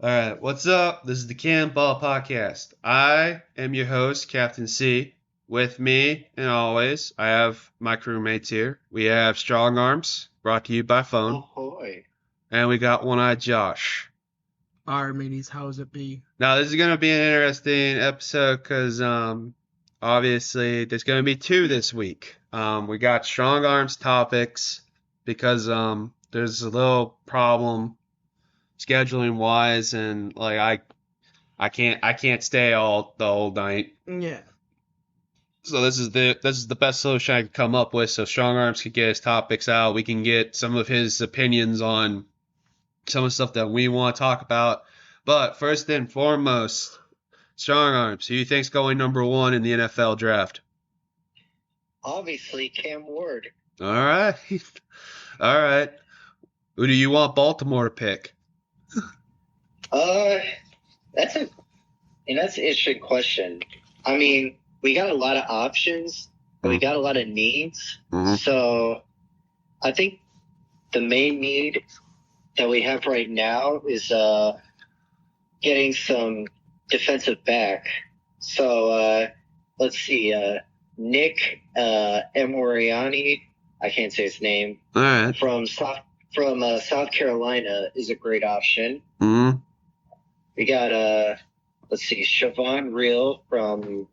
All right, what's up? This is the Can Ball Podcast. I am your host, Captain C. With me, and always, I have my crewmates here. We have Strong Arms, brought to you by phone, Ahoy. and we got One Eyed Josh. Alright, mateys, how's it be? Now, this is going to be an interesting episode because, obviously, there's going to be two this week. We got Strong Arms topics because, there's a little problem scheduling wise, and like I can't stay all the whole night. Yeah. So this is the best solution I could come up with. So Strong Arms could get his topics out. We can get some of his opinions on some of the stuff that we want to talk about. But first and foremost, Strong Arms, who you think's going number one in the NFL draft? Obviously, Cam Ward. All right, all right. Who do you want Baltimore to pick? That's an interesting question. I mean, we got a lot of options, but we got a lot of needs. Mhm. So I think the main need that we have right now is getting some defensive back. So let's see, Nick Emoriani, I can't say his name, All right. from South Carolina is a great option. Mm-hmm. We got let's see, Siobhan Real from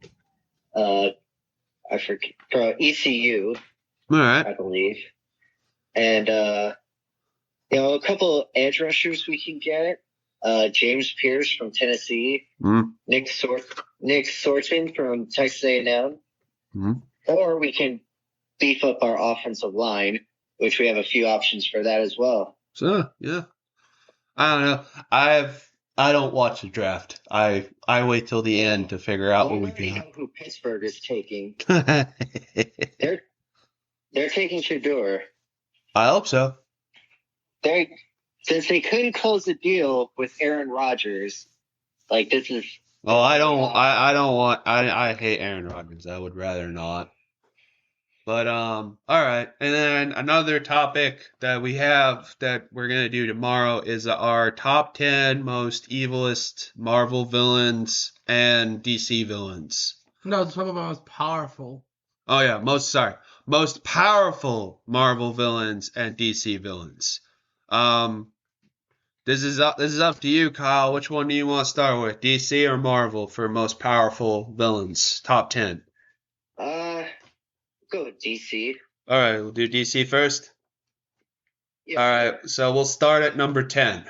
from ECU, All right. I believe, and a couple edge rushers we can get. James Pierce from Tennessee, Mm-hmm. Nick Sorton from Texas A&M, Mm-hmm. or we can beef up our offensive line, which we have a few options for that as well. So yeah, I don't know. I don't watch the draft. I wait till the end to figure out what we already got. know who Pittsburgh is taking. I They're taking Shador. hope so. Since they couldn't close the deal with Aaron Rodgers, like this is. Well, I don't want. I hate Aaron Rodgers. I would rather not. But all right. And then another topic that we have that we're gonna do tomorrow is our top 10 most evilest Marvel villains and DC villains. No, it's some of most powerful. Oh yeah, most powerful Marvel villains and DC villains. This is up to you, Kyle. Which one do you want to start with, DC or Marvel, for most powerful villains? Top 10. Go with DC. All right, we'll do DC first. Yes, All right, so we'll start at number 10.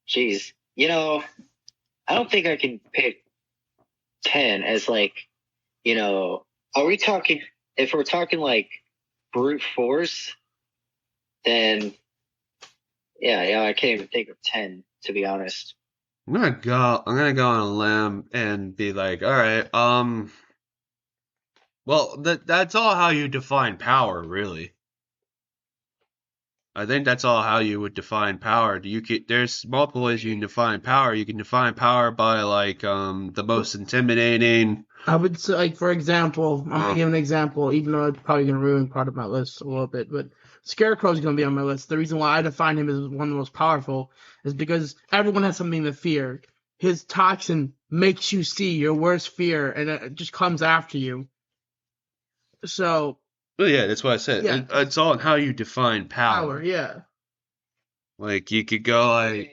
Jeez. I don't think I can pick 10 as are we talking? If we're talking like brute force, then yeah, I can't even think of 10 to be honest. I'm gonna go on a limb and be like, all right, well, that's all how you define power, really. I think that's all how you would define power. There's multiple ways you can define power. You can define power by the most intimidating. I would say, like, for example, I'm going to give an example, even though it's probably going to ruin part of my list a little bit, but Scarecrow's going to be on my list. The reason why I define him as one of the most powerful is because everyone has something to fear. His toxin makes you see your worst fear, and it just comes after you. So, Well, yeah, that's what I said. Yeah. It's all how you define power, yeah. Like, you could go like,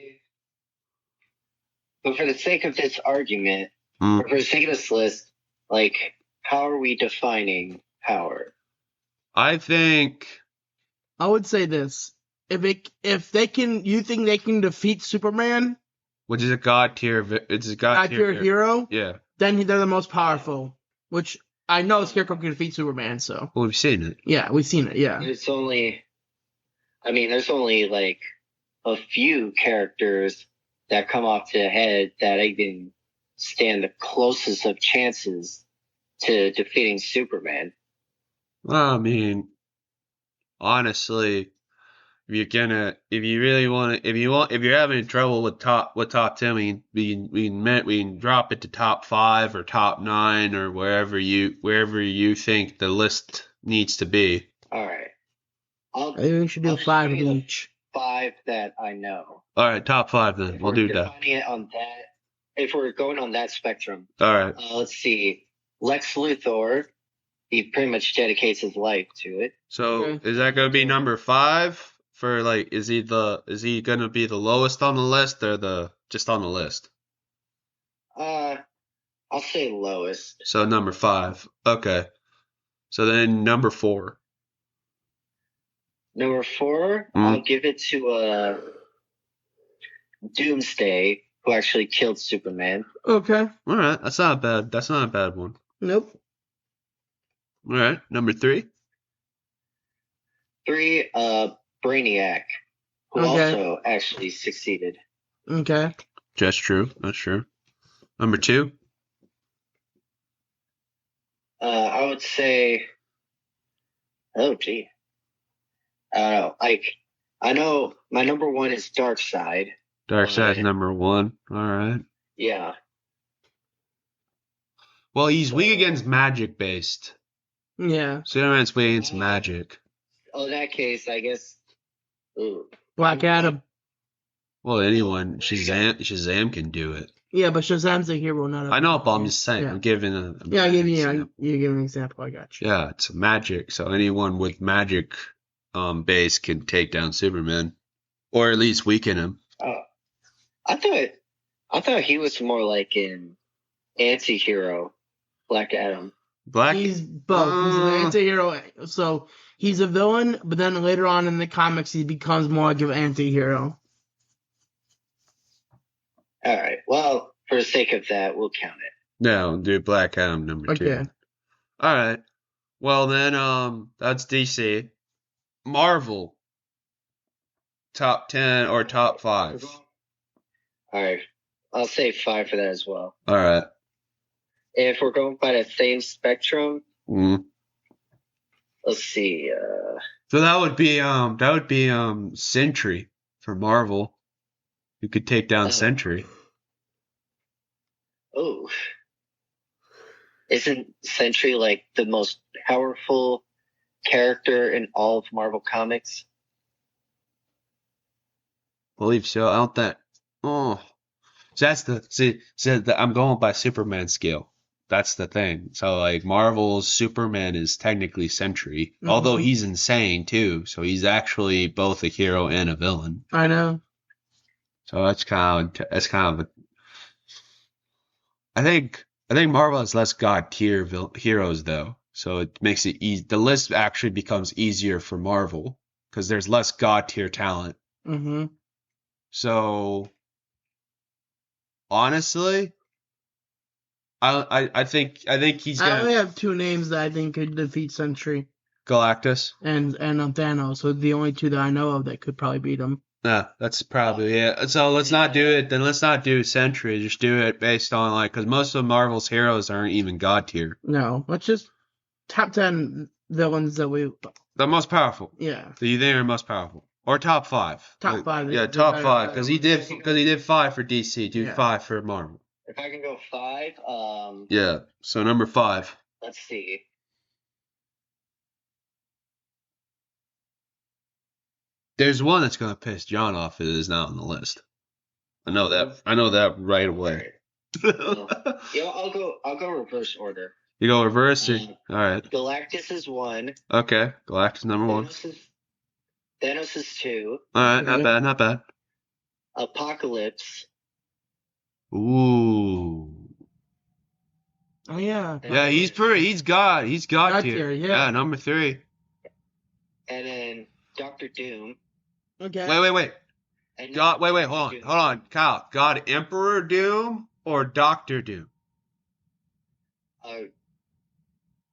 But for the sake of this argument, Hmm. or for the sake of this list, like, how are we defining power? I think, I would say this. If they can, you think they can defeat Superman, which is a god tier, it's a god God tier tier hero, Yeah, then they're the most powerful. Which I know Scarecrow can defeat Superman, so well, we've seen it. yeah, we've seen it. Yeah, There's only like a few characters that come off the head that even stand the closest of chances to defeating Superman. Well, I mean, honestly, if you're having trouble with top 10, we can drop it to top 5 or top 9 or wherever you think the list needs to be. All right. I think we should do I'll just 5 of give you each. 5 that I know. All right, top 5 then. We'll do that. Defining it on that, if we're going on that spectrum, All right. let's see. Lex Luthor, he pretty much dedicates his life to it. So Okay. is that gonna be number 5 for like? Is he gonna be the lowest on the list or just on the list? I'll say lowest. So number 5. Okay. So then number 4. Number 4, I'll give it to Doomsday, who actually killed Superman. Okay. All right, that's not bad. That's not a bad one. Nope. All right, number 3. 3, Brainiac, who Okay. also actually succeeded. Okay. That's true. That's true. Number 2. I would say, oh gee, I don't know. Like, I know my number 1 is Darkseid. Darkseid's number 1. All right. Yeah. Well, he's weak against magic based. Yeah. Superman's weak against magic. Oh, in that case, I guess. Ooh. Black Adam. Well, anyone, Shazam can do it. Yeah, but Shazam's a hero, not a. I know, but I'm just saying. Yeah. I'm giving a. Yeah, you give an example. I got you. Yeah, it's magic. So anyone with magic base can take down Superman, or at least weaken him. I thought he was more like an anti-hero, Black Adam. He's both. He's an anti-hero, so he's a villain, but then later on in the comics, he becomes more like an anti-hero. All right. Well, for the sake of that, we'll count it. No, do Black Adam number 2. Okay. All right. Well then, that's DC. Marvel. Top 10 or top 5. All right. I'll say 5 for that as well. All right. If we're going by the same spectrum, Mm. let's see. So that would be Sentry for Marvel. You could take down Sentry. Oh. Isn't Sentry like the most powerful character in all of Marvel Comics? Believe so. I don't think. Oh, so that's I'm going by Superman scale. That's the thing. So like Marvel's Superman is technically Sentry, although he's insane too. So he's actually both a hero and a villain. I know. So that's kind of a. I think Marvel has less god tier heroes though, so it makes it easy. The list actually becomes easier for Marvel because there's less god tier talent. Mm-hmm. So honestly, I think he's I gonna only have 2 names that I think could defeat Sentry Galactus. and Thanos. So the only 2 that I know of that could probably beat him. Nah, that's probably it. So let's not do it. Then let's not do Sentry. Just do it based on like because most of Marvel's heroes aren't even god tier. No, let's just top 10 villains that we. The most powerful. Yeah. So you think are most powerful or top 5? Top 5. Yeah, top 5 because he did 5 for DC. Do 5 for Marvel. If I can go 5, Yeah. So number 5. let's see. There's one that's gonna piss John off. It is not on the list. I know that right away. Yeah, I'll go reverse order. You go reverse. All right. Galactus is 1. Okay. Galactus number 1. Thanos is 2. All right. Not bad. Not bad. Apocalypse. Ooh. Oh yeah. Yeah, he's God tier. Yeah. Number 3. And then Doctor Doom. Okay. Wait. Hold on, Kyle. God Emperor Doom or Doctor Doom?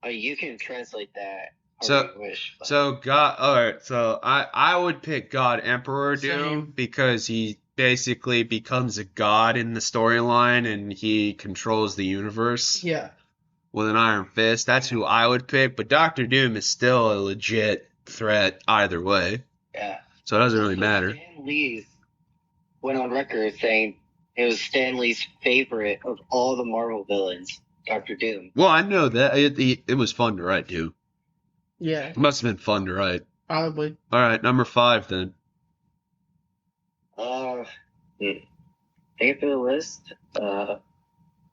You can translate that. So, you wish, but... so God. All right. So I would pick God Emperor Doom Same. because he basically becomes a god in the storyline and he controls the universe. Yeah. With an iron fist. That's who I would pick. But Doctor Doom is still a legit threat either way. Yeah. So it doesn't really matter. Stan Lee went on record saying it was Stan Lee's favorite of all the Marvel villains, Doctor Doom. Well, I know that. It was fun to write, too. Yeah. It must have been fun to write. Probably. All right, number 5 then. Think of the list.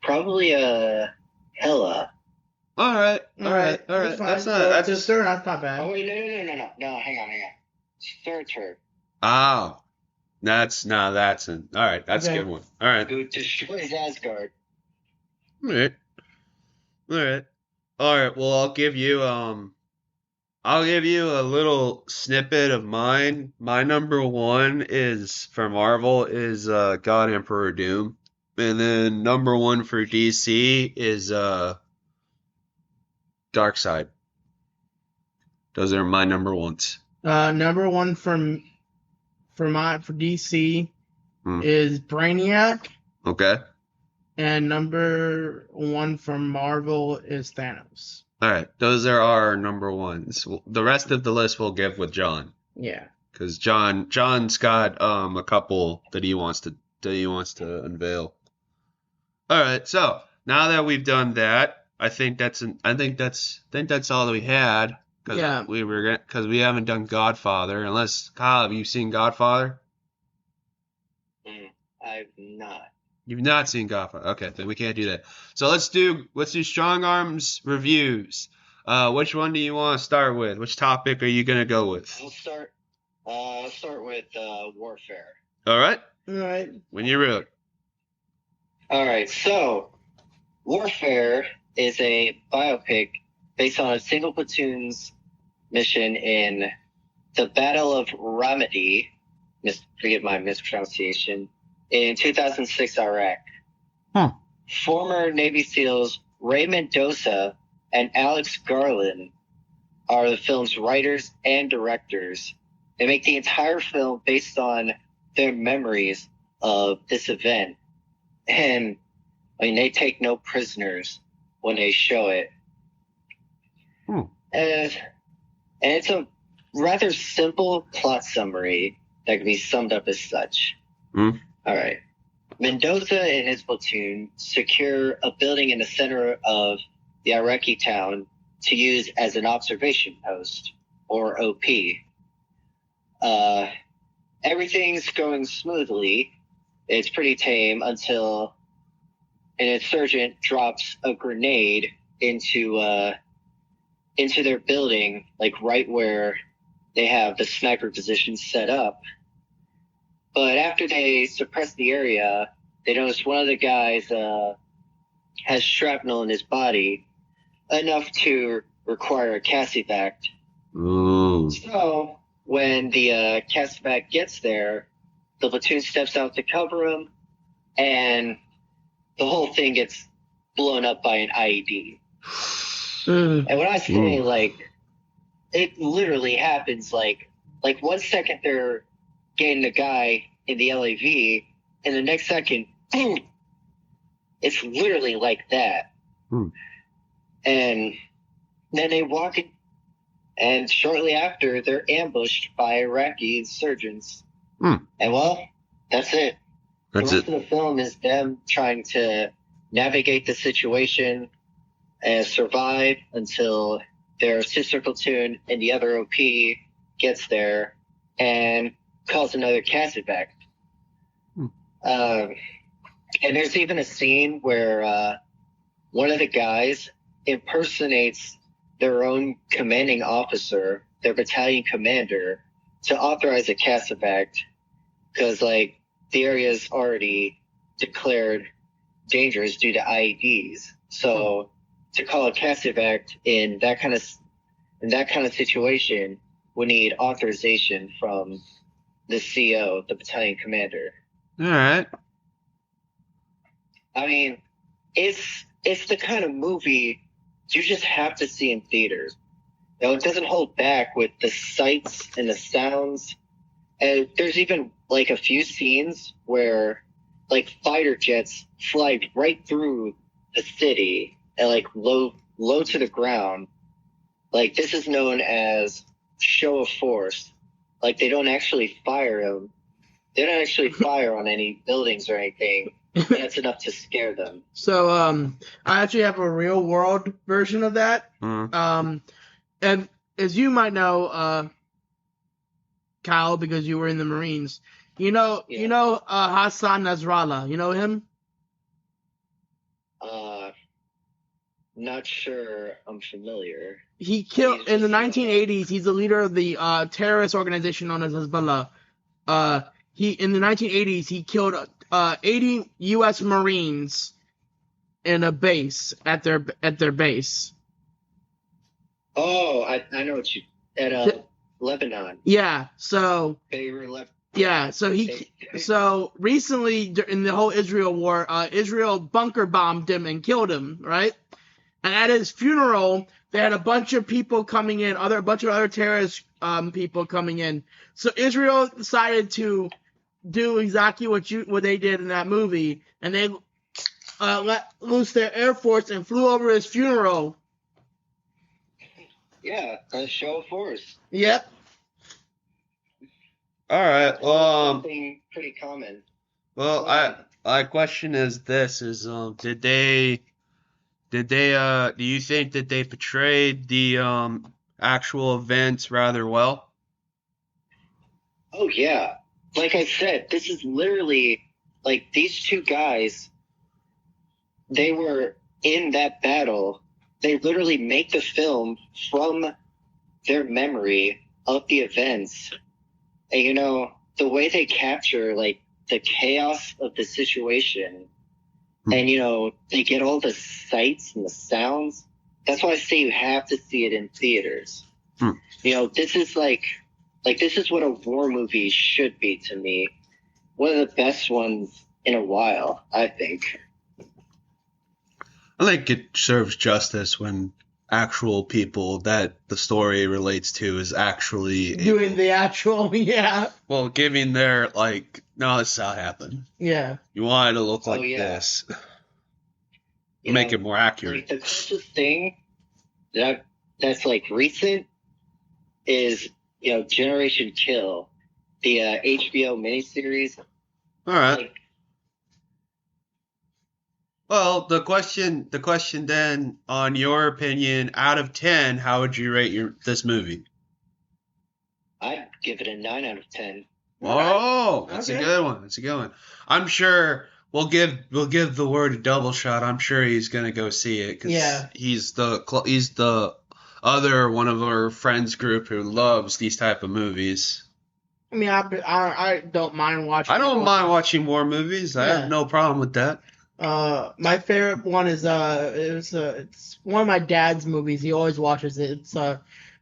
Probably Hella. All right. That's fine. That's not. So, That's sister, that's not bad. Oh wait, no. Hang on. Surtur, oh. That's all right. That's a Okay. good one. All right. who destroys Asgard. All right. All right. All right. Well, I'll give you a little snippet of mine. My number one is for Marvel is God Emperor Doom, and then number one for DC is Darkseid. Those are my number ones. Number one for DC Hmm. is Brainiac, Okay. and number one from Marvel is Thanos. All right. Those are our number ones. The rest of the list we'll give with John, Yeah. because John's got a couple that he wants to unveil. All right. So now that we've done that, I think that's all that we had. Yeah. Because we haven't done Godfather. Unless Kyle, have you seen Godfather? I've not. You've not seen Godfather. Okay, then we can't do that. So let's do Strong Arms reviews. Which one do you want to start with? Which topic are you gonna go with? I'll start with warfare. All right. All right. When you're ready. All right. So, Warfare is a biopic based on a single platoon's mission in the Battle of Ramadi. Forgive my mispronunciation. In 2006 Iraq. Huh. Former Navy SEALs Ray Mendoza and Alex Garland are the film's writers and directors. They make the entire film based on their memories of this event. And they take no prisoners when they show it. And it's a rather simple plot summary that can be summed up as such. All right. Mendoza and his platoon secure a building in the center of the Iraqi town to use as an observation post, or OP. Everything's going smoothly. It's pretty tame until an insurgent drops a grenade into their building, like right where they have the sniper position set up. But after they suppress the area, they notice one of the guys has shrapnel in his body, enough to require a Casevac. So when the Casevac gets there, the platoon steps out to cover him, and the whole thing gets blown up by an IED. And when I say, it literally happens, like 1 second they're getting the guy in the LAV, and the next second, boom! It's literally like that. And then they walk in, and shortly after, they're ambushed by Iraqi insurgents. And that's it. The rest of the film is them trying to navigate the situation and survive until their sister platoon and the other OP gets there and calls another Casevac. And there's even a scene where one of the guys impersonates their own commanding officer, their battalion commander, to authorize a Casevac because, the area is already declared dangerous due to IEDs. So to call a Casevac in that kind of situation would need authorization from the CO, the battalion commander. All right. I mean, it's the kind of movie you just have to see in theaters. It doesn't hold back with the sights and the sounds. And there's even a few scenes where fighter jets fly right through the city and low to the ground. This is known as show of force. They don't actually fire them. They don't actually fire on any buildings or anything. That's enough to scare them. So I actually have a real world version of that. And as you might know, Kyle, because you were in the Marines. You know Hassan Nasrallah. You know him? Not sure I'm familiar. He killed in the 1980s. He's the leader of the terrorist organization known as Hezbollah. He in the 1980s he killed 80 U.S. Marines in a base at their base. Oh, I know what you at Lebanon. Yeah, so They were left. yeah, so recently in the whole Israel war, Israel bunker bombed him and killed him, right? And at his funeral, they had a bunch of people coming in, a bunch of other terrorist people coming in. So Israel decided to do exactly what they did in that movie, and they let loose their air force and flew over his funeral. Yeah, a show of force. Yep. All right. Well, something pretty common. Well, my question is this: did they do you think that they portrayed the actual events rather well? Oh yeah, like I said, this is literally like these two guys. They were in that battle. They literally make the film from their memory of the events. And you know, the way they capture like the chaos of the situation, and you know, they get all the sights and the sounds. That's why I say you have to see it in theaters. You know, this is like this is what a war movie should be to me. One of the best ones in a while, I think. I think it serves justice when actual people that the story relates to is actually doing the actual, yeah. Well, giving their like, no, this is how it happened. Yeah. You want it to look like this. Make it more accurate. Like the closest thing that's like recent is, you know, Generation Kill, the HBO miniseries. All right. Well, the question then, on your opinion, out of 10, how would you rate this movie? I'd give it a 9 out of 10. Oh, that's a good one. That's a good one. I'm sure we'll give the word a double shot. I'm sure he's gonna go see it because he's the other one of our friends group who loves these type of movies. I mean, I don't mind watching. I don't mind watching war movies. I have no problem with that. My favorite one is it's one of my dad's movies. He always watches it. It's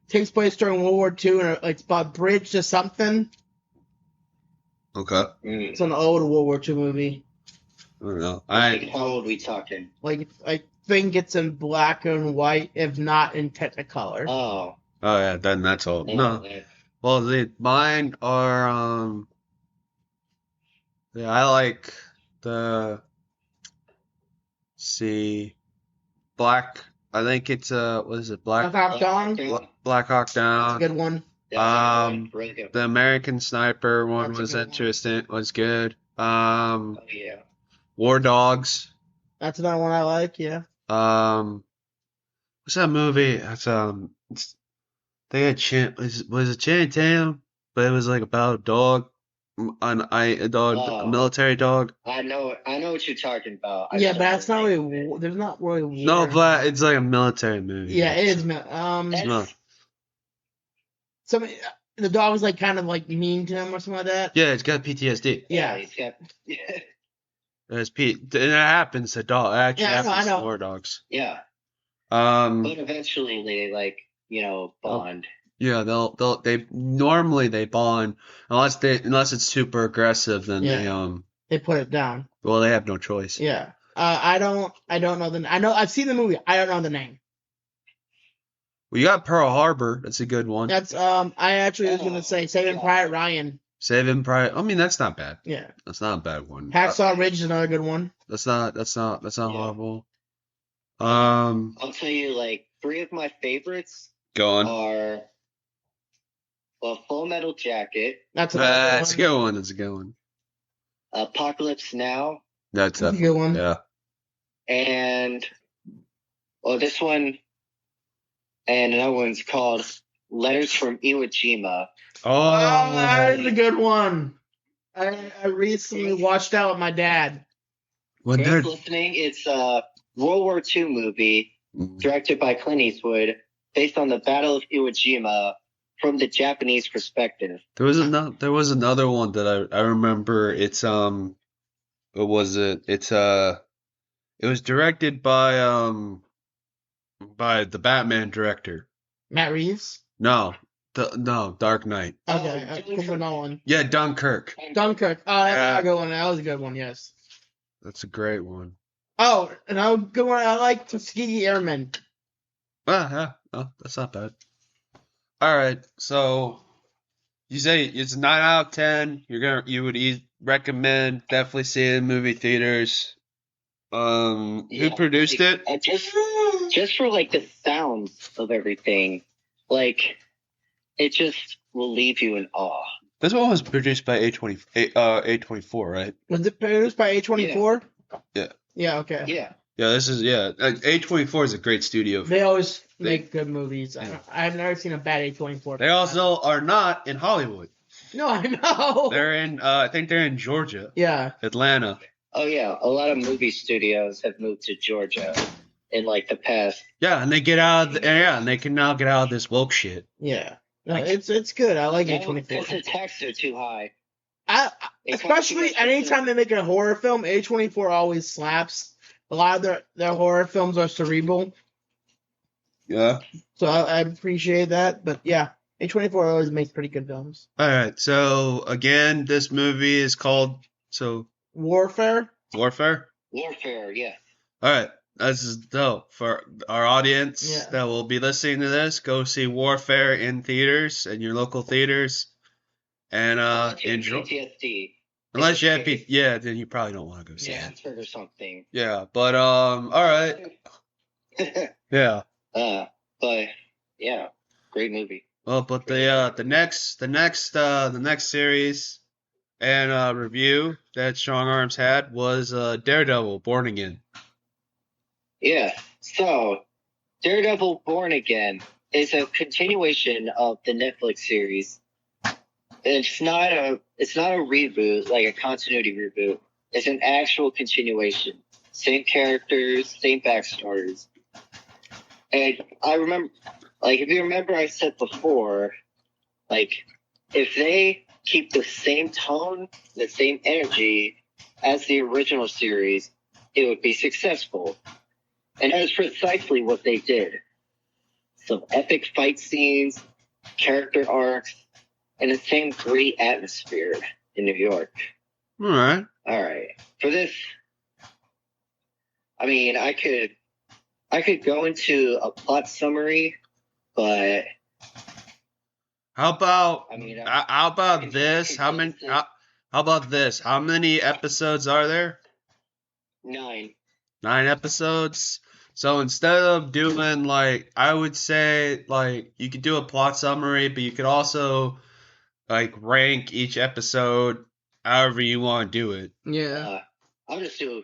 takes place during World War II, and it's about Bridge to Something. Okay. It's an old World War II movie. I don't know. How old are we talking? Like, I think it's in black and white, if not in Technicolor. Oh. Oh yeah, then that's old. No. Well, mine are yeah, I like the Black. I think it's what is it? Black Hawk Down. Black Hawk Down. That's a good one. Really good. The American Sniper one was interesting. Was good. Oh yeah. War Dogs. That's another one I like. Yeah. What's that movie? That's they had was it Channing Tatum? But it was like about a dog. A military dog. I know what you're talking about. Yeah, but that's not really. There's not really war. No, but it's like a military movie. Yeah, it is. The dog was like kind of like mean to him or something like that. Yeah, it's got PTSD. Yeah, he's got. There's and it happens to dogs. It actually happens to war dogs. Yeah. But eventually they bond. Yeah, they normally bond unless it's super aggressive, then they put it down. Well, they have no choice. Yeah. I don't know I've seen the movie. I don't know the name. Well, you got Pearl Harbor. That's a good one. That's I actually was gonna say Saving Private Ryan. Saving Private. I mean, that's not bad. Yeah. That's not a bad one. Hacksaw Ridge is another good one. That's not horrible. I'll tell you, like, 3 of my favorites are Full Metal Jacket. That's a good one. That's a good one. Apocalypse Now. That's a good one. Yeah. And this one, and another one's called Letters from Iwo Jima. Oh, that is a good one. I recently watched that with my dad. When For they're those listening, it's a World War II movie directed by Clint Eastwood, based on the Battle of Iwo Jima from the Japanese perspective. there was another one that I remember. It's what was it? It was directed by the Batman director. Matt Reeves. No, Dark Knight. Okay, Christopher Nolan. Yeah, Dunkirk. Dunkirk. Oh, that's a good one. That was a good one. Yes. That's a great one. Oh, another good one. I like Tuskegee Airmen. Yeah, oh, that's not bad. All right, so you say it's 9 out of 10. You would recommend definitely seeing in movie theaters. Who produced it? Just for like the sounds of everything, like it just will leave you in awe. This one was produced by A24, right? Was it produced by A24? Yeah. Yeah. Okay. Yeah. Yeah, A24 is a great studio. They always make good movies. I've never seen a bad A24. They also are not in Hollywood. No, I know. They're in, I think they're in Georgia. Yeah. Atlanta. Oh yeah, a lot of movie studios have moved to Georgia in like the past. Yeah, and they get out of and they can now get out of this woke shit. Yeah. No, it's good. I like A24. Because the taxes are too high. Especially anytime they make a horror film, A24 always slaps. A lot of their horror films are cerebral. Yeah. So I appreciate that. But yeah, A24 always makes pretty good films. All right. So again, this movie is called Warfare. Warfare. Warfare, yeah. All right. This is dope for our audience that will be listening to this. Go see Warfare in theaters, in your local theaters, and enjoy. PTSD. Unless you have then you probably don't want to go see it. Yeah, or something. Yeah, but all right. Yeah. But yeah, great movie. Well, but the next series and review that Strong Arms had was Daredevil: Born Again. Yeah. So, Daredevil: Born Again is a continuation of the Netflix series. It's not a reboot, like a continuity reboot. It's an actual continuation. Same characters, same backstories. And I remember, like, if you remember, I said before, like, if they keep the same tone, the same energy as the original series, it would be successful. And that is precisely what they did. Some epic fight scenes, character arcs, and the same great atmosphere in New York. All right. For this, I mean, I could go into a plot summary, but how about this? How about this? How many episodes are there? 9. 9 episodes. So instead of doing I would say you could do a plot summary, but you could also rank each episode however you want to do it. Yeah. I'll just go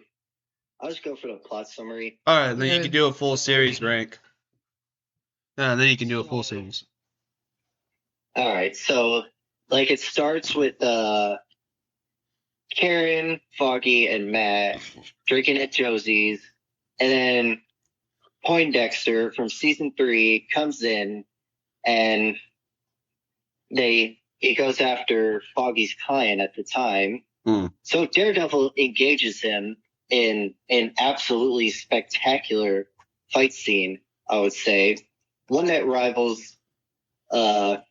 for the plot summary. All right, then you can do a full series rank. Yeah, then you can do a full series. All right, so it starts with Karen, Foggy, and Matt drinking at Josie's, and then Poindexter from season 3 comes in, and he goes after Foggy's client at the time. So Daredevil engages him in an absolutely spectacular fight scene, I would say. One that rivals the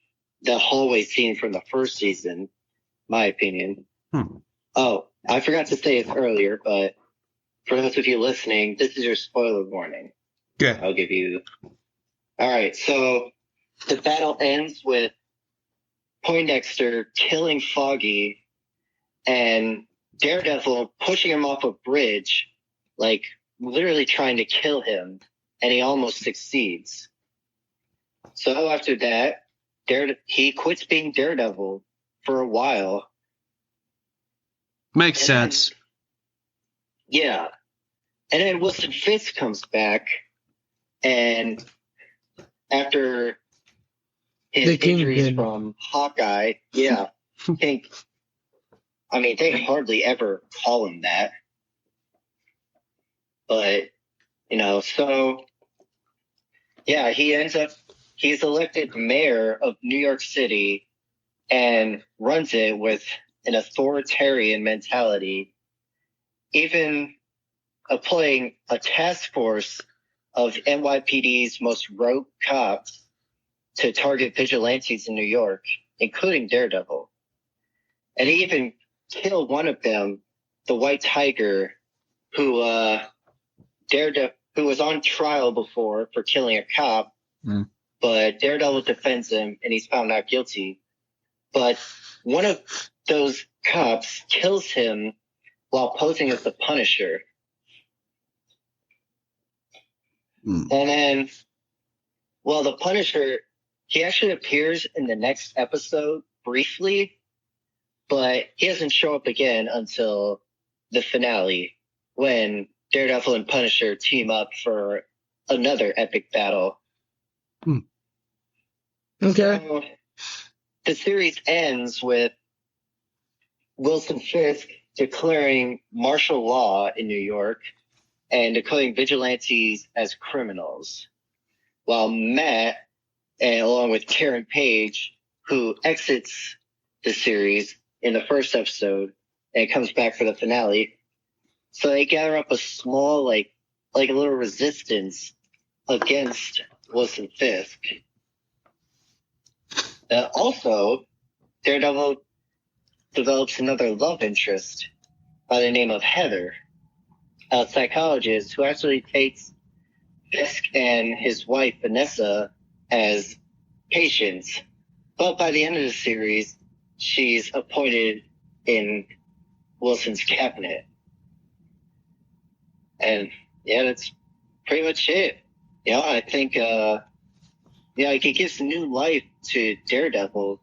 hallway scene from the first season, my opinion. Oh, I forgot to say it earlier, but for those of you listening, this is your spoiler warning. Yeah. I'll give you. All right, so the battle ends with Poindexter killing Foggy and Daredevil pushing him off a bridge, literally trying to kill him, and he almost succeeds. So after that, he quits being Daredevil for a while. Makes sense. Yeah. And then Wilson Fisk comes back, and after his The injuries Kingpin. from Hawkeye. Yeah, they hardly ever call him that, but so yeah, he's elected mayor of New York City and runs it with an authoritarian mentality, even employing a task force of NYPD's most rogue cops to target vigilantes in New York, including Daredevil. And he even killed one of them, the White Tiger, who was on trial before for killing a cop, but Daredevil defends him and he's found not guilty. But one of those cops kills him while posing as the Punisher. And then, the Punisher, he actually appears in the next episode briefly, but he doesn't show up again until the finale, when Daredevil and Punisher team up for another epic battle. Okay. So, the series ends with Wilson Fisk declaring martial law in New York and declaring vigilantes as criminals, while Matt, and along with Karen Page, who exits the series in the first episode and comes back for the finale, so they gather up a small, like a little resistance against Wilson Fisk. Also, Daredevil develops another love interest by the name of Heather, a psychologist who actually takes Fisk and his wife Vanessa as patients. But by the end of the series, she's appointed in Wilson's cabinet. And yeah, that's pretty much it. I think it gives new life to Daredevil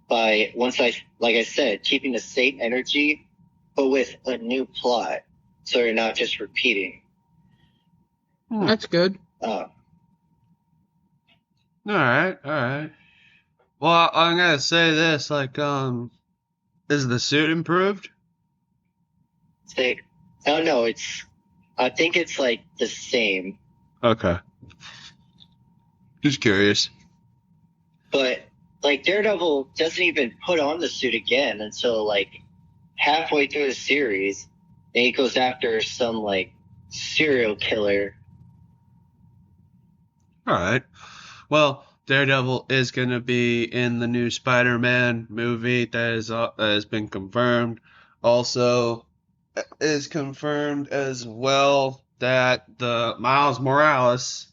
by like I said, keeping the same energy, but with a new plot, so you're not just repeating. That's good. All right. Well, I'm gonna say this, is the suit improved? No, I think it's like the same. Okay. Just curious. But Daredevil doesn't even put on the suit again until halfway through the series, and he goes after some serial killer. All right. Well, Daredevil is going to be in the new Spider-Man movie that has been confirmed. Also, is confirmed as well that the Miles Morales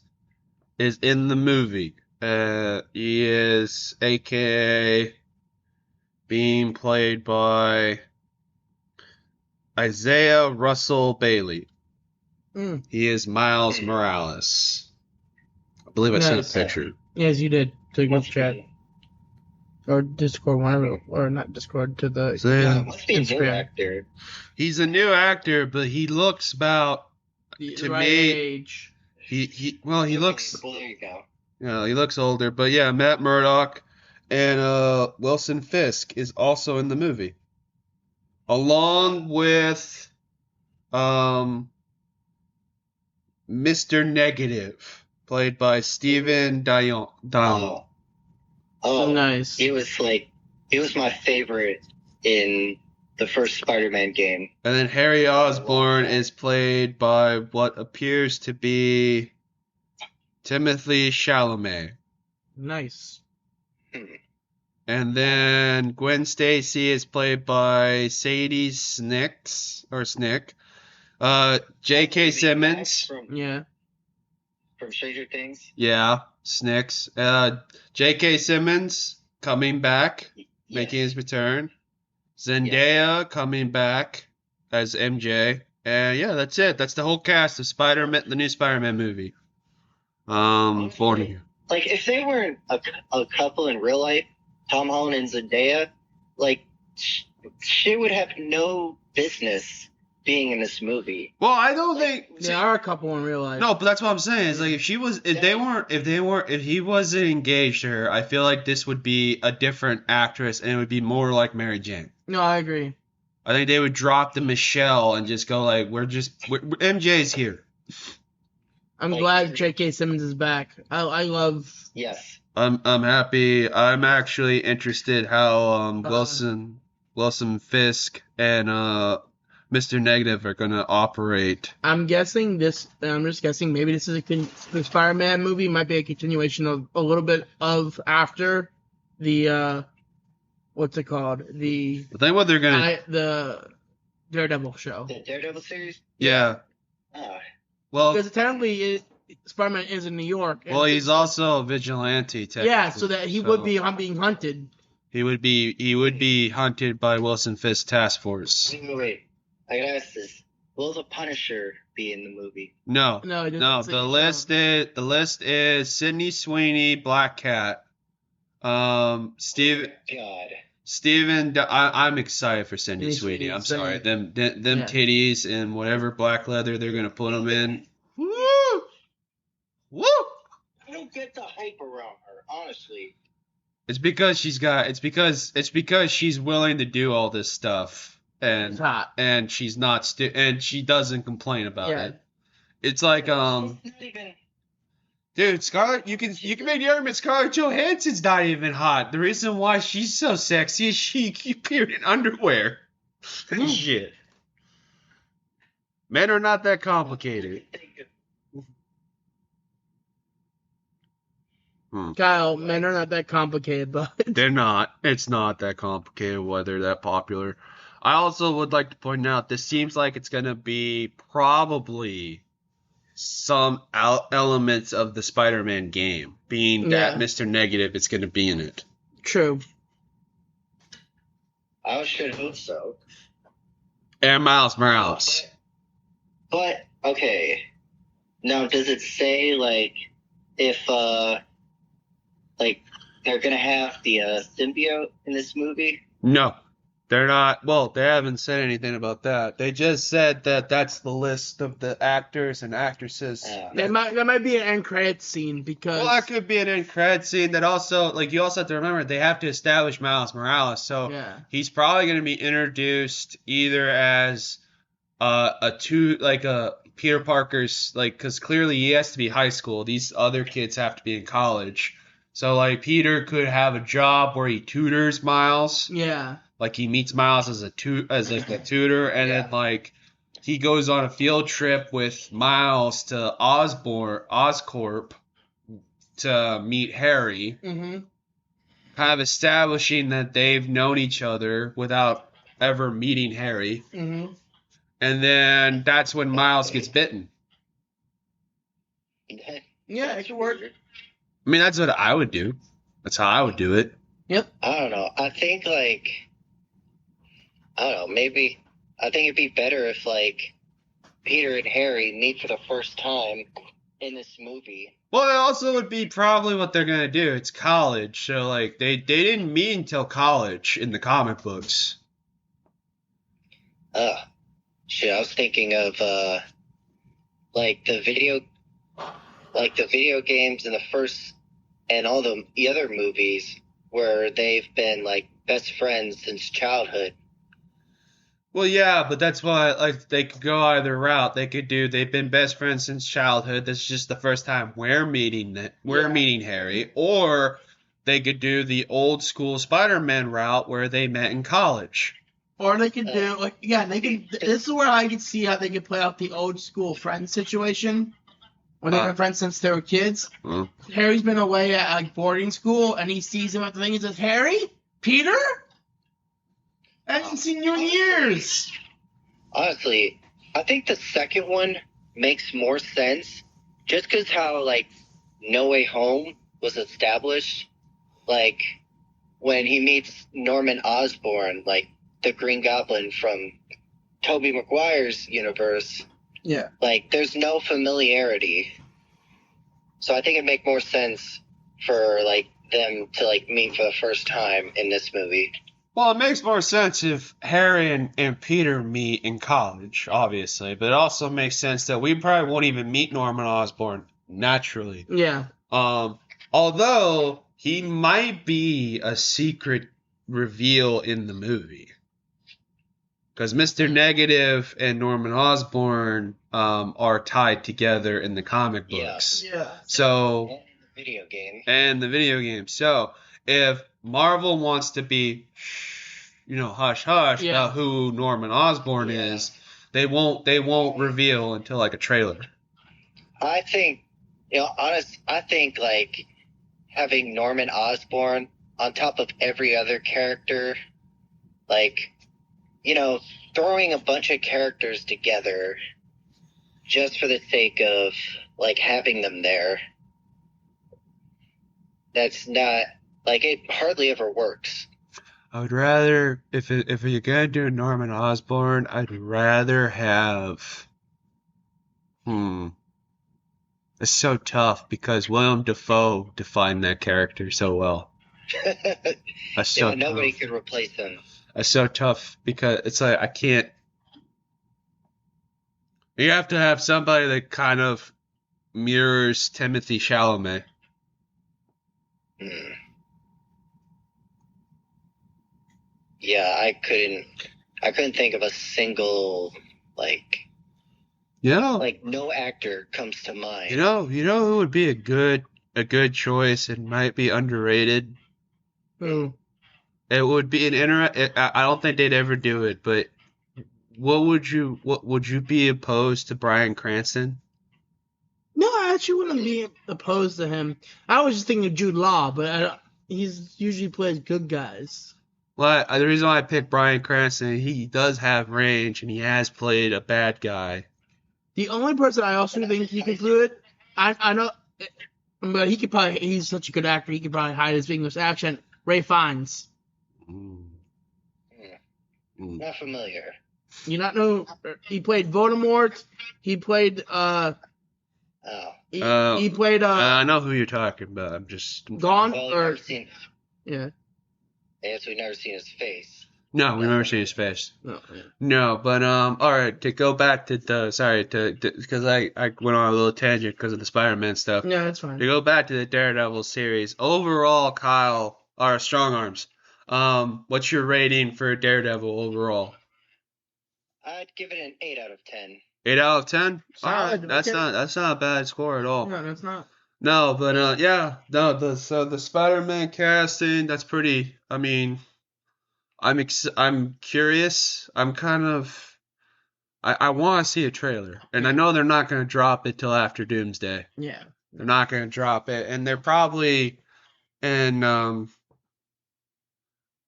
is in the movie. He is AKA being played by Isaiah Russell Bailey. He is Miles Morales. I believe I sent a picture. Yes, you did. To the group chat. Or Discord, whatever. Or not Discord, to the must be a new actor. He's a new actor, but he looks about, to right me, age. He looks... Well, there you go. He looks older. But yeah, Matt Murdock and Wilson Fisk is also in the movie. Along with Mr. Negative, played by Steven Dion. Oh, nice. He was my favorite in the first Spider-Man game. And then Harry Osborn is played by what appears to be Timothée Chalamet. Nice. And then Gwen Stacy is played by Sadie Snick. J.K. Simmons. From Stranger Things? Yeah, Snicks. J.K. Simmons coming back, making his return. Zendaya coming back as MJ. And yeah, that's it. That's the whole cast of Spider-Man, the new Spider-Man movie. If they weren't a couple in real life, Tom Holland and Zendaya, she would have no business being in this movie. Well, I don't think There are a couple in real life. no, but that's what I'm saying. Is like if he wasn't engaged to her, I feel like this would be a different actress and it would be more like Mary Jane. No, I agree. I think they would drop the Michelle and just go like, MJ's here. I'm glad J.K. Simmons is back. I love. Yes. I'm happy. I'm actually interested how Wilson Fisk and Mr. Negative are gonna operate. I'm guessing this. I'm just guessing. Maybe this is the Spider-Man movie might be a continuation of a little bit of after the what's it called? The I think what they're gonna the Daredevil show. The Daredevil series? Yeah. Well, Because technically, Spider-Man is in New York. Well, he's also a vigilante. Yeah, so that he would be being hunted. He would be hunted by Wilson Fisk Task Force. Wait. I gotta ask this: will the Punisher be in the movie? No. No. The list is Sydney Sweeney, Black Cat, Steve. God. Steven, I'm excited for Sydney Sweeney. I'm sorry, them titties and whatever black leather they're gonna put them in. Woo! Woo! I don't get the hype around her, honestly. It's because she's willing to do all this stuff, and she's not and she doesn't complain about it. It's like Not even. Dude, Scarlett, you can make the argument Scarlett Johansson's not even hot. The reason why she's so sexy is she appeared in underwear. Shit. Men are not that complicated. Kyle, men are not that complicated, but They're not. It's not that complicated why they're that popular. I also would like to point out this seems like it's going to be probably some elements of the Spider-Man game, being that Mr. Negative is going to be in it. True. I should hope so. And Miles Morales. But okay. Now, does it say if they're gonna have the symbiote in this movie? No. They're not. Well, they haven't said anything about that. They just said that that's the list of the actors and actresses. That might be an end credits scene because. Well, that could be an end credits scene. That also, you also have to remember they have to establish Miles Morales. So he's probably going to be introduced either as a Peter Parker's because clearly he has to be high school. These other kids have to be in college. So Peter could have a job where he tutors Miles. Yeah. He meets Miles as a tutor, and then he goes on a field trip with Miles to Oscorp to meet Harry. Mm-hmm. Kind of establishing that they've known each other without ever meeting Harry. Mm-hmm. And then that's when Miles gets bitten. Yeah, it could work. I mean, that's what I would do. That's how I would do it. Yep. I don't know. I think I don't know. Maybe I think it'd be better if Peter and Harry meet for the first time in this movie. Well, it also would be probably what they're gonna do. It's college, so they didn't meet until college in the comic books. Shit. I was thinking of the video games in the first and all the other movies where they've been best friends since childhood. Well, yeah, but that's why they could go either route. They've been best friends since childhood. This is just the first time we're meeting Harry, or they could do the old school Spider-Man route where they met in college. Or they could do this is where I could see how they could play out the old school friend situation. When they've been friends since they were kids. Harry's been away at boarding school, and he sees him at the thing. He says, "Harry, Peter, I haven't seen you in years." Honestly, I think the second one makes more sense, just because how No Way Home was established. When he meets Norman Osborn, the Green Goblin from Tobey Maguire's universe. Yeah. There's no familiarity. So I think it'd make more sense for, them to, meet for the first time in this movie. Well, it makes more sense if Harry and Peter meet in college, obviously, but it also makes sense that we probably won't even meet Norman Osborn naturally. Yeah. Although he might be a secret reveal in the movie. Because Mr. Negative and Norman Osborn are tied together in the comic books. Yeah. So, And in the video game. and the video game. So, if Marvel wants to be, hush hush about who Norman Osborn is, they won't reveal until like a trailer. I think, I think like having Norman Osborn on top of every other character, like, throwing a bunch of characters together just for the sake of like having them there. That's not like it hardly ever works. I would rather, if you're gonna do Norman Osborn, I'd rather have. It's so tough because William Dafoe defined that character so well. That's so Nobody tough. could replace him. It's so tough because it's like I can't. You have to have somebody that kind of mirrors Timothy Chalamet. Yeah, I couldn't think of a single like no actor comes to mind. You know who would be a good choice and might be underrated. Who? It would be I don't think they'd ever do it, but what would you be opposed to Bryan Cranston? No, I actually wouldn't be opposed to him. I was just thinking of Jude Law, but he's usually plays good guys. Well, the reason why I picked Bryan Cranston, he does have range and he has played a bad guy. The only person I also think he could do it, I know, but he's such a good actor, he could probably hide his English accent. Ray Fiennes. Not familiar. You not know? He played Voldemort. He played he played I know who you're talking about. I'm just Gone well, or seen, yeah. I guess we've never seen his face. No, we've never seen his face. No, yeah. No, but all right. To go back to because I went on a little tangent because of the Spider-Man stuff. Yeah, that's fine. To go back to the Daredevil series, overall, Kyle, our strong arms. What's your rating for Daredevil overall? I'd give it an 8 out of 10. 8 out of 10. Solid, All right, that's not a bad score at all. No, that's not. No, but the Spider-Man casting, that's pretty. I mean, I'm curious. I'm kind of. I want to see a trailer, and I know they're not going to drop it till after Doomsday. Yeah. They're not going to drop it, and they're probably, and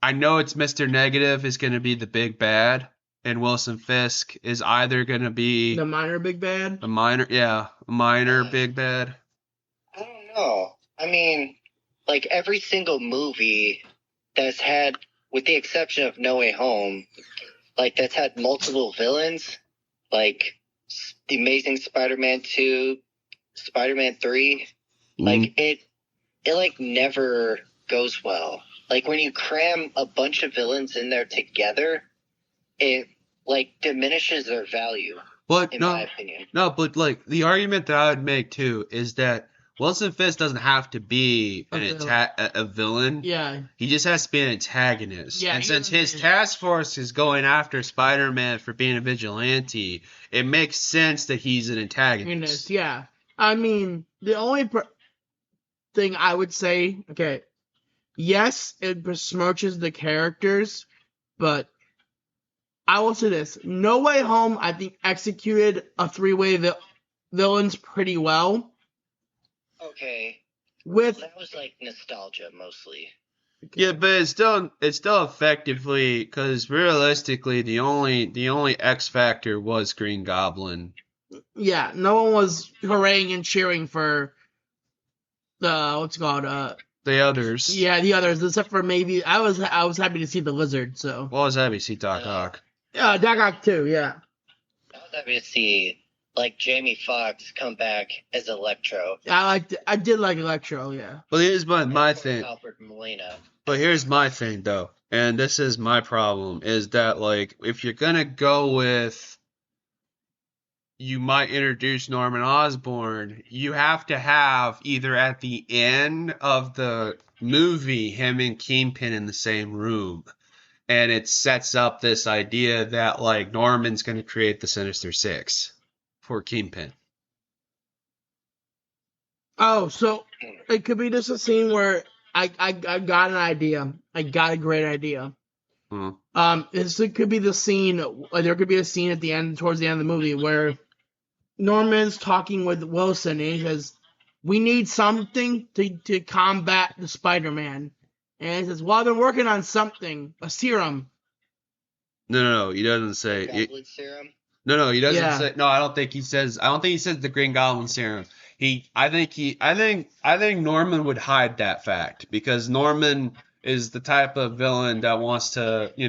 I know it's Mr. Negative is going to be the big bad, and Wilson Fisk is either going to be the minor big bad. A minor big bad. I don't know. I mean, like every single movie that's had, with the exception of No Way Home, like that's had multiple villains, like The Amazing Spider-Man 2, Spider-Man 3, like it like never goes well. Like when you cram a bunch of villains in there together, it like diminishes their value. But in my opinion. No, but like the argument that I would make too is that Wilson Fisk doesn't have to be a villain. Yeah. He just has to be an antagonist. Yeah, and since his task force is going after Spider-Man for being a vigilante, it makes sense that he's an antagonist. Yeah. I mean, the only thing I would say, okay, yes, it besmirches the characters, but I will say this. No Way Home, I think, executed a three-way villains pretty well. Okay. That was like nostalgia mostly. Yeah, but it's still effectively, because realistically the only X factor was Green Goblin. Yeah, no one was hurraying and cheering for the the others. Yeah, the others, except for maybe I was happy to see the Lizard. So. Well, I was happy to see Doc Ock. Yeah, Doc Ock too. Yeah. I was happy to see like Jamie Foxx come back as Electro. I did like Electro. Yeah. But here's my thing. Alfred Molina. But here's my thing though. And this is my problem, is that, like, if you're gonna go with you might introduce Norman Osborn, you have to have either at the end of the movie him and Kingpin in the same room. And it sets up this idea that, like, Norman's gonna create the Sinister Six for Kingpin. Oh, so it could be just a scene where I got an idea. I got a great idea. Hmm. It could be the scene. There could be a scene at the end, towards the end of the movie, where Norman's talking with Wilson, and he says, "We need something to combat the Spider-Man." And he says, "Well, I've been working on something, a serum." No, he doesn't say. Goblin serum. No, he doesn't Yeah. say. No, I don't think he says. I don't think he says the Green Goblin serum. I think Norman would hide that fact because Norman is the type of villain that wants to, be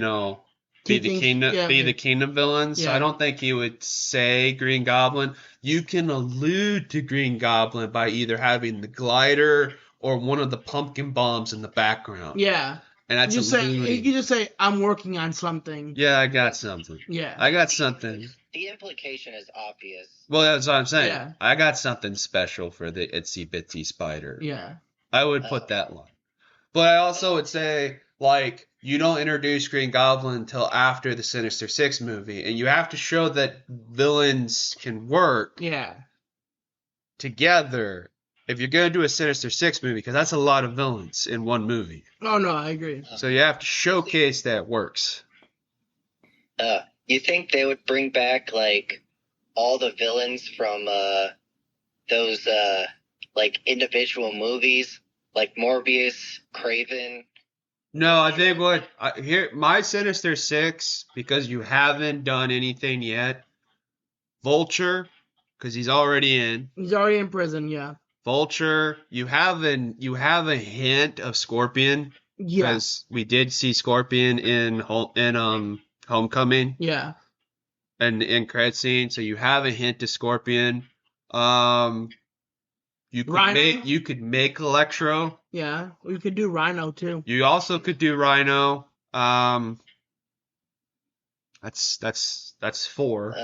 Keep the things- king, yeah, be yeah. the king of villains. So I Yeah. don't think he would say Green Goblin. You can allude to Green Goblin by either having the glider or one of the pumpkin bombs in the background. Yeah. And that's You alluding. can just say, "I'm working on something." Yeah, I got something. Yeah. I got something. The implication is obvious. Well, that's what I'm saying. Yeah. I got something special for the itsy bitsy spider. Yeah. I would put that line. But I also would say, like, you don't introduce Green Goblin until after the Sinister Six movie, and you have to show that villains can work Yeah. together if you're going to do a Sinister Six movie, because that's a lot of villains in one movie. Oh no, I agree. So you have to showcase that it works. You think they would bring back like all the villains from those like individual movies, like Morbius, Craven? No, I think here my Sinister Six, because you haven't done anything yet. Vulture, because he's already in. He's already in prison. Yeah. Vulture, you have a hint of Scorpion, Yeah. because we did see Scorpion in Homecoming Yeah. and in credit scene, so you have a hint of Scorpion. Rhino? You could make Electro. Yeah. We could do Rhino too. You also could do Rhino. That's four.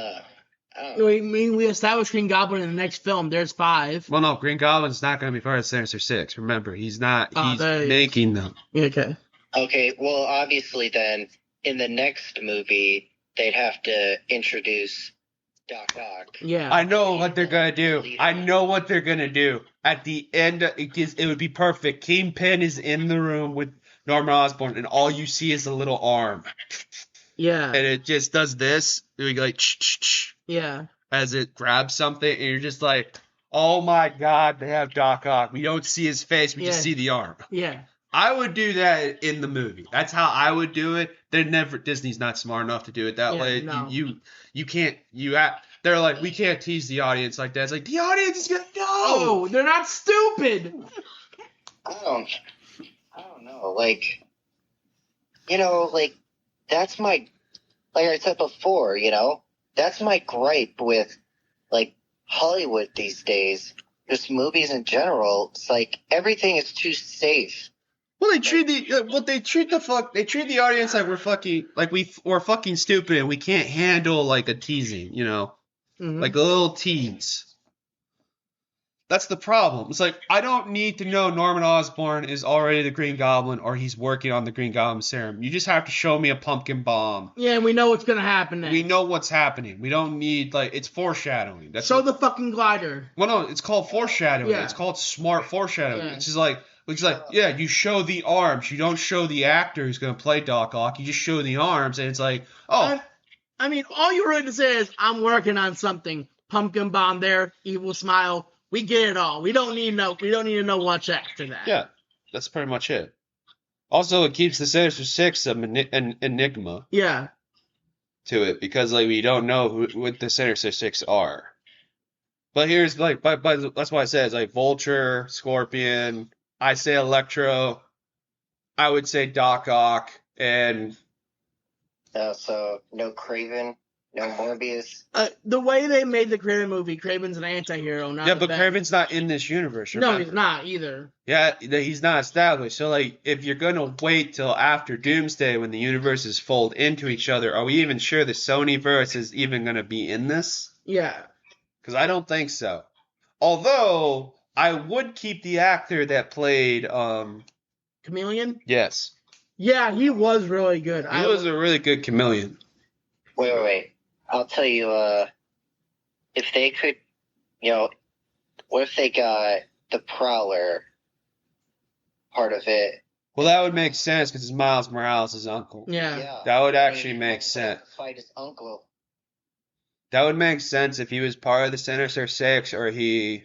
I don't We established Green Goblin in the next film. There's 5. Well, no, Green Goblin's not going to be part of Sinister Six. Remember, he's not. Oh, He's there he is. making them. Okay. Okay, well, obviously then, in the next movie, they'd have to introduce Doc Ock. Yeah. I know what they're gonna do. I know what they're gonna do. At the end, it would be perfect. Kingpin is in the room with Norman Osborn, and all you see is a little arm, Yeah. and it just does this. It would go like Yeah. as it grabs something, and you're just like, "Oh my God, they have Doc Ock. We don't see his face. We just Yeah. see the arm." Yeah. I would do that in the movie. That's how I would do it. Disney's not smart enough to do it that Yeah, way. no. You can't. They're like, we can't tease the audience like that. It's like the audience is gonna know. Oh, they're not stupid. I don't know. Like, like, that's like I said before, that's my gripe with, like, Hollywood these days. Just movies in general. It's like, everything is too safe. Well, they treat the audience like we're fucking stupid and we can't handle like a teasing, Mhm. like a little tease. That's the problem. It's like, I don't need to know Norman Osborn is already the Green Goblin or he's working on the Green Goblin serum. You just have to show me a pumpkin bomb. Yeah, we know what's gonna happen next. We know what's happening. We don't need, it's foreshadowing. Show the fucking glider. Well, no, it's called foreshadowing. Yeah. It's called smart foreshadowing. Yeah. It's just like, yeah, you show the arms. You don't show the actor who's going to play Doc Ock. You just show the arms, and it's like, oh. I mean, all you really to say is, I'm working on something. Pumpkin bomb there, evil smile. We get it all. We don't need to know much after that. Yeah, that's pretty much it. Also, it keeps the Sinister Six an enigma Yeah. to it because we don't know what the Sinister Six are. But here's but that's why I said it's like Vulture, Scorpion. I say Electro. I would say Doc Ock and. So no Craven, No Morbius. The way they made the Kraven movie, Kraven's an anti-hero, not Yeah, the but bad. Kraven's not in this universe. No, Remember? he's not either. Yeah, he's not established. So, like, if you're gonna wait till after Doomsday when the universes fold into each other, are we even sure the Sony verse is even gonna be in this? Yeah. Because I don't think so. Although I would keep the actor that played Chameleon? yes, Yeah, he was really good. he was a really good chameleon. Wait. I'll tell you, if they could, what if they got the Prowler part of it? Well, that would make sense because it's Miles Morales' uncle. Yeah. That would actually make sense. Fight his uncle. That would make sense if he was part of the Sinister Six or he.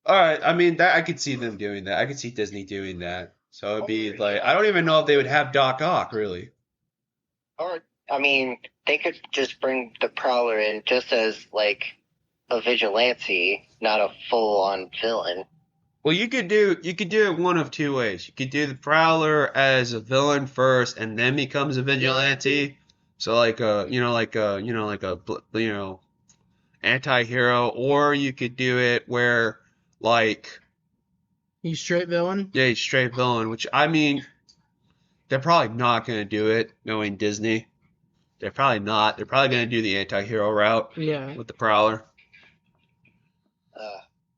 All right, I mean that I could see them doing that. I could see Disney doing that. So it'd be like I don't even know if they would have Doc Ock really. Or I mean, they could just bring the Prowler in just as like a vigilante, not a full-on villain. Well, you could do it one of two ways. You could do the Prowler as a villain first, and then becomes a vigilante. So like anti-hero, or you could do it where like He's straight villain? yeah, he's straight villain. Which I mean, they're probably not gonna do it, knowing Disney. They're probably not. They're probably gonna do the anti-hero route. Yeah. With the Prowler.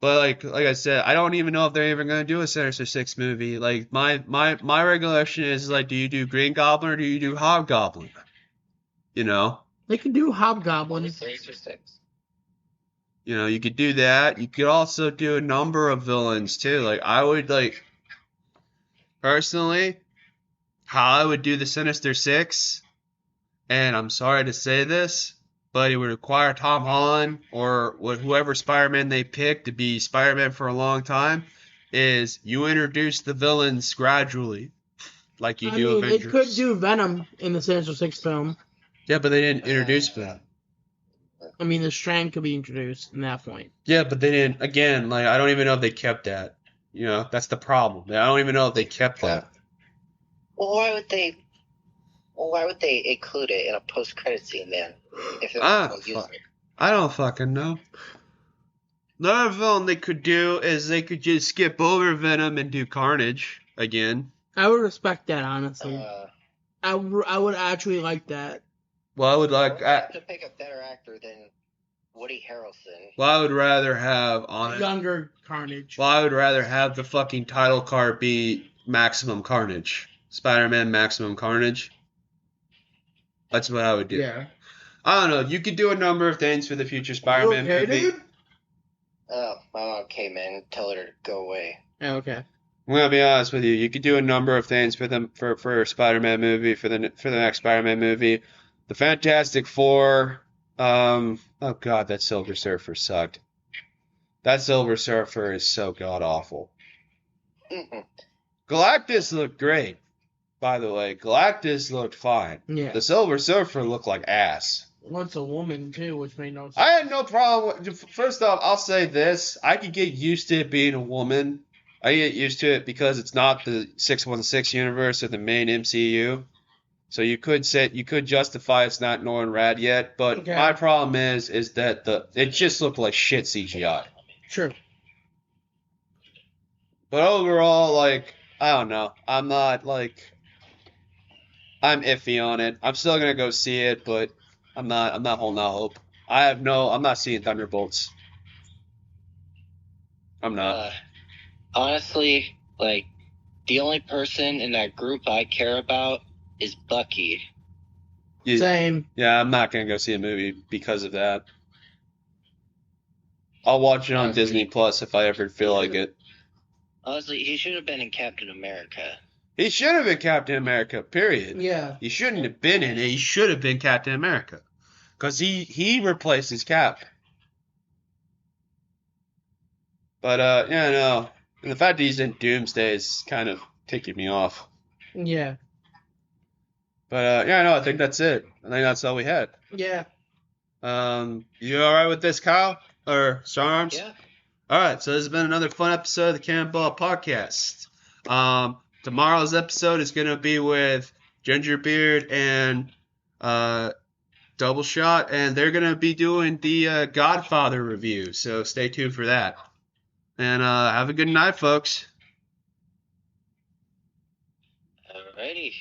But like I said, I don't even know if they're even gonna do a Sinister Six movie. Like my regulation is like, do you do Green Goblin or do you do Hobgoblin? You know? They could do Hobgoblin. You know, you could do that. You could also do a number of villains too. Like I would like personally, how I would do the Sinister Six, and I'm sorry to say this, but it would require Tom Holland or whoever Spider-Man they pick to be Spider-Man for a long time, is you introduce the villains gradually, like you do Avengers. They could do Venom in the Sinister Six film. Yeah, but they didn't introduce Venom. I mean, the Strand could be introduced in that point. Yeah, but they didn't. Again, like I don't even know if they kept that. You know, that's the problem. I don't even know if they kept that. Well, why would they include it in a post-credit scene then? If it I don't fucking know. Another villain they could do is they could just skip over Venom and do Carnage again. I would respect that, honestly. I would actually like that. Well, I would like to pick a better actor than Woody Harrelson. Well, I would rather have younger Carnage. Well, I would rather have the fucking title card be Maximum Carnage. Spider-Man Maximum Carnage. That's what I would do. Yeah. I don't know. You could do a number of things for the future Spider-Man movie. Dude? Oh, my mom came in and told her to go away. Oh, okay. I'm gonna be honest with you. You could do a number of things for them for a Spider-Man movie for the next Spider-Man movie. The Fantastic Four. Oh god, that Silver Surfer sucked. That Silver Surfer is so god awful. Galactus looked great, by the way. Galactus looked fine. Yeah. The Silver Surfer looked like ass. Well, it's a woman too, which made no sense. I had no problem. First off, I'll say this: I could get used to it being a woman. I get used to it because it's not the 616 universe or the main MCU. So you could justify it's not Norrin Rad yet, but okay. My problem is that it just looked like shit CGI. True. But overall, like, I don't know. I'm iffy on it. I'm still gonna go see it, but I'm not holding out hope. I'm not seeing Thunderbolts. I'm not. Honestly, like, the only person in that group I care about is Bucky. Same. Yeah, I'm not gonna go see a movie because of that. I'll watch it on Disney Plus if I ever feel like it. Honestly, he should have been in Captain America. He should have been Captain America, period. Yeah. He shouldn't have been in it. He should have been Captain America. Because he replaces Cap. But, yeah, no. And the fact that he's in Doomsday is kind of ticking me off. Yeah. But, yeah, no, I think that's it. I think that's all we had. Yeah. You alright with this, Kyle? Or Strong Arms? Yeah. Alright, so this has been another fun episode of the Cannonball Podcast. Tomorrow's episode is going to be with Gingerbeard and Double Shot, and they're going to be doing the Godfather review, so stay tuned for that. And have a good night, folks. Alrighty.